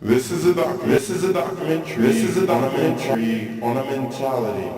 This is a documentary. This is a documentary on a mentality.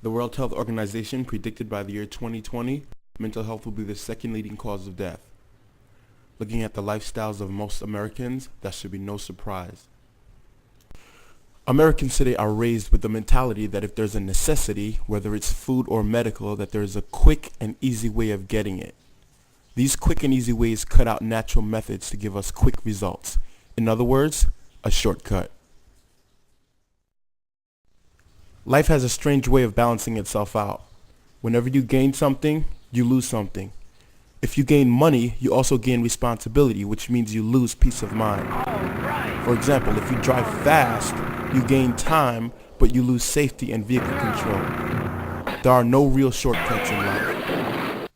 The World Health Organization predicted by the year 2020, mental health will be the second leading cause of death. Looking at the lifestyles of most Americans, that should be no surprise. Americans today are raised with the mentality that if there's a necessity, whether it's food or medical, that there's a quick and easy way of getting it. These quick and easy ways cut out natural methods to give us quick results. In other words, a shortcut. Life has a strange way of balancing itself out. Whenever you gain something, you lose something. If you gain money, you also gain responsibility, which means you lose peace of mind. For example, if you drive fast, you gain time, but you lose safety and vehicle control. There are no real shortcuts in life.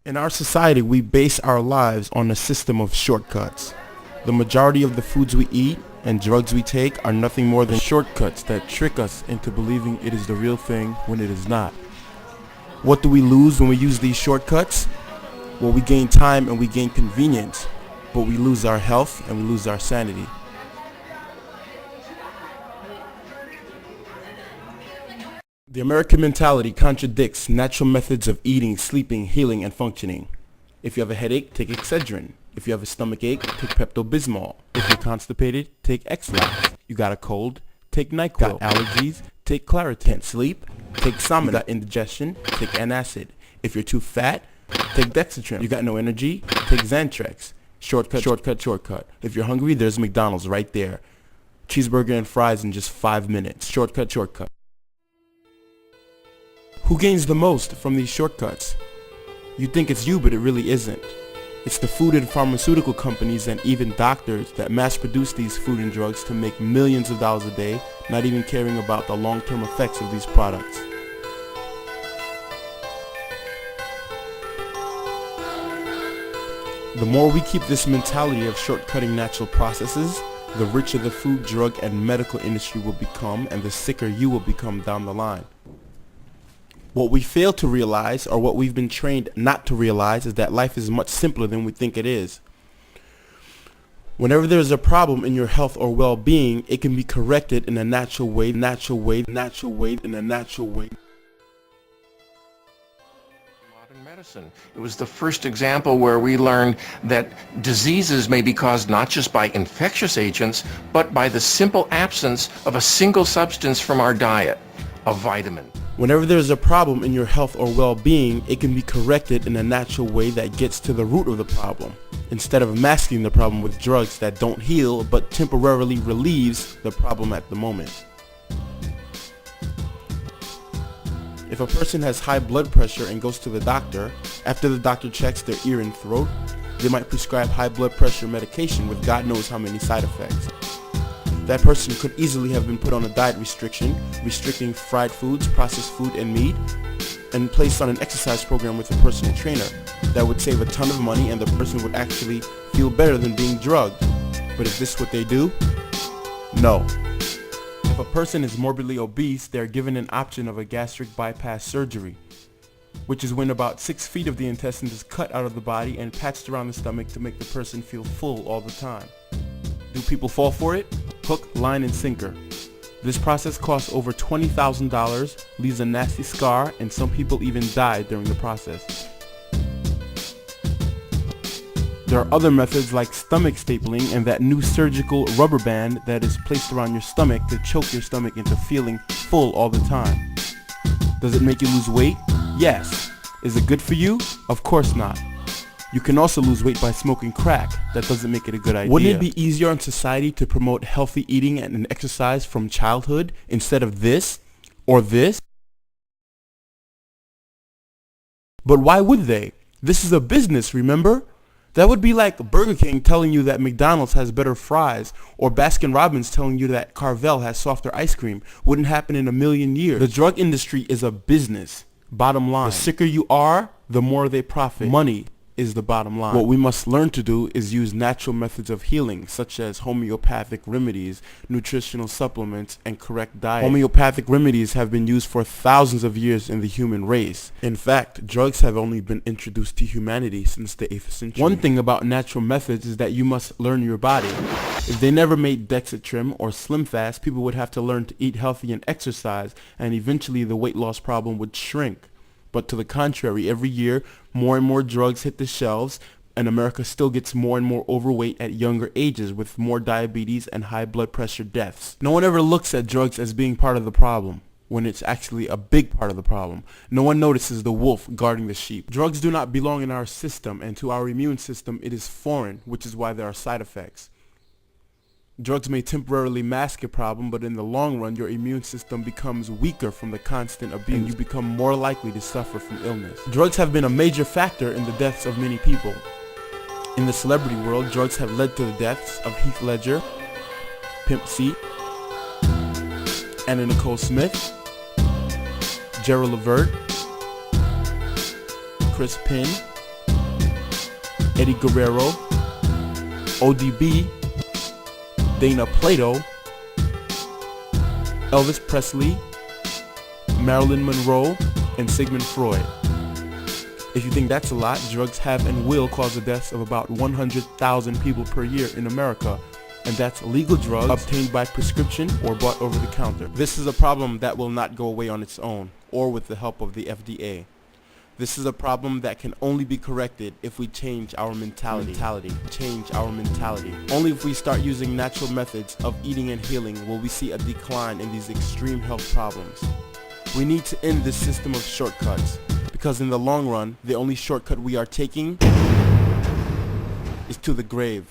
In our society, we base our lives on a system of shortcuts. The majority of the foods we eat and drugs we take are nothing more than shortcuts that trick us into believing it is the real thing when it is not. What do we lose when we use these shortcuts? Well, we gain time and we gain convenience, but we lose our health and we lose our sanity. The American mentality contradicts natural methods of eating, sleeping, healing, and functioning. If you have a headache, take Excedrin. If you have a stomach ache, take Pepto-Bismol. If you're constipated, take X-Lax. You got a cold, take NyQuil. Got allergies, take Claritin. Can't sleep, take Somnolence. You got indigestion, take Antacid. If you're too fat, take Dexatrim. You got no energy, take Xantrex. Shortcut. If you're hungry, there's McDonald's right there. Cheeseburger and fries in just 5 minutes. Shortcut. Who gains the most from these shortcuts? You think it's you, but it really isn't. It's the food and pharmaceutical companies and even doctors that mass produce these food and drugs to make millions of dollars a day, not even caring about the long-term effects of these products. The more we keep this mentality of shortcutting natural processes, the richer the food, drug, and medical industry will become, and the sicker you will become down the line. What we fail to realize, or what we've been trained not to realize, is that life is much simpler than we think it is. Whenever there's a problem in your health or well-being, it can be corrected in a natural way. Modern medicine. It was the first example where we learned that diseases may be caused not just by infectious agents, but by the simple absence of a single substance from our diet, a vitamin. Whenever there's a problem in your health or well-being, it can be corrected in a natural way that gets to the root of the problem, instead of masking the problem with drugs that don't heal but temporarily relieves the problem at the moment. If a person has high blood pressure and goes to the doctor, after the doctor checks their ear and throat, they might prescribe high blood pressure medication with God knows how many side effects. That person could easily have been put on a diet restriction, restricting fried foods, processed food, and meat, and placed on an exercise program with a personal trainer. That would save a ton of money and the person would actually feel better than being drugged. But is this what they do? No. If a person is morbidly obese, they are given an option of a gastric bypass surgery, which is when about 6 feet of the intestines is cut out of the body and patched around the stomach to make the person feel full all the time. Do people fall for it? Hook, line, and sinker. This process costs over $20,000, leaves a nasty scar, and some people even die during the process. There are other methods like stomach stapling and that new surgical rubber band that is placed around your stomach to choke your stomach into feeling full all the time. Does it make you lose weight? Yes. Is it good for you? Of course not. You can also lose weight by smoking crack. That doesn't make it a good idea. Wouldn't it be easier in society to promote healthy eating and exercise from childhood instead of this or this? But why would they? This is a business, remember? That would be like Burger King telling you that McDonald's has better fries, or Baskin-Robbins telling you that Carvel has softer ice cream. Wouldn't happen in a million years. The drug industry is a business. Bottom line, the sicker you are, the more they profit. Money is the bottom line. What we must learn to do is use natural methods of healing, such as homeopathic remedies, nutritional supplements, and correct diet. Homeopathic remedies have been used for thousands of years in the human race. In fact, drugs have only been introduced to humanity since the 8th century. One thing about natural methods is that you must learn your body. If they never made Dexatrim or Slim Fast, people would have to learn to eat healthy and exercise, and eventually the weight loss problem would shrink. But to the contrary, every year, more and more drugs hit the shelves, and America still gets more and more overweight at younger ages with more diabetes and high blood pressure deaths. No one ever looks at drugs as being part of the problem, when it's actually a big part of the problem. No one notices the wolf guarding the sheep. Drugs do not belong in our system, and to our immune system it is foreign, which is why there are side effects. Drugs may temporarily mask a problem, but in the long run, your immune system becomes weaker from the constant abuse, and you become more likely to suffer from illness. Drugs have been a major factor in the deaths of many people. In the celebrity world, drugs have led to the deaths of Heath Ledger, Pimp C, Anna Nicole Smith, Gerald Levert, Chris Penn, Eddie Guerrero, ODB, Dana Plato, Elvis Presley, Marilyn Monroe, and Sigmund Freud. If you think that's a lot, drugs have and will cause the deaths of about 100,000 people per year in America, and that's legal drugs obtained by prescription or bought over the counter. This is a problem that will not go away on its own, or with the help of the FDA. This is a problem that can only be corrected if we change our mentality. Only if we start using natural methods of eating and healing will we see a decline in these extreme health problems. We need to end this system of shortcuts, because in the long run, the only shortcut we are taking is to the grave.